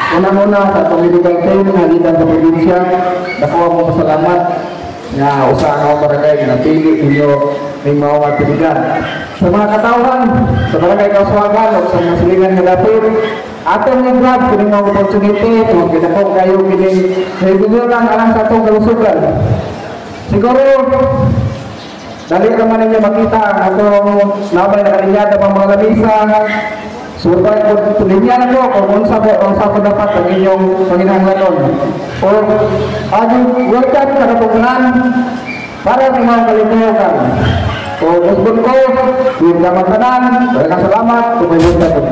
Una-una sa medical team nga gikan sa probinsya, dako mo pasalamat nga usa ka barangay nga napili ninyo ning mao nga piligan. Sa mga katawhan sa barangay Kauswagan o sa mga silingan nga dapit, atong i-grab kining mga opportunity kung kinakong kayo kining naibinulan alang sa atong kalusugan. Siguro dali naman ninyo makita ang atong nabay na kaninyada pang mga lamisa. Surbay ko tulinya na ko kung unsa ko dapat ang inyong panginahanglanon. O welcome sa natugunan para sa mga kalimutan. O usbon ko, yung kamatanan, maraming salamat, tumayos na ito.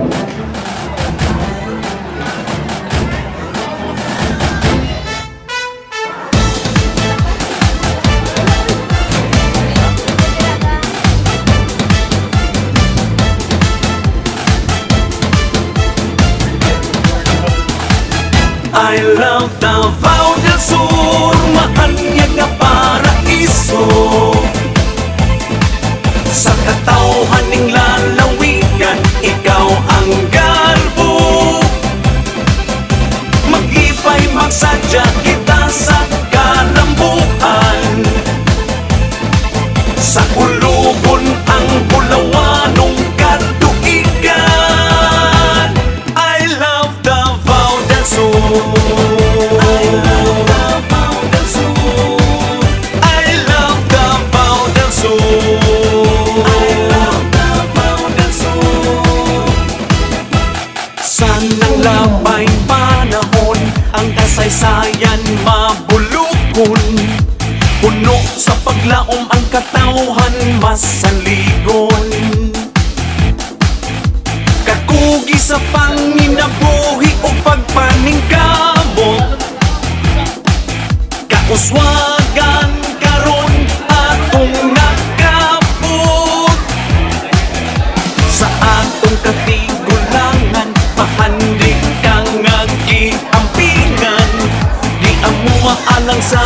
I love Davao del Sur, mahanyag nga paraiso. Sa katawhan ning lalawigan, ikaw ang garbo. Mag-ipay magsadya kita sa kalambuan. Sa ulugon ang bulawanong katuigan. I love Davao del Sur. Sanang labay panahon, ang kasaysayan mabulukon. Puno sa paglaom ang katawhan masaligon. Kakugi sa panginabuhi o pagpaningkamot. Kauswagan karon atong nakapot. Sa atong katigulangan, mahandig kang ampingan. Di amuha alang sa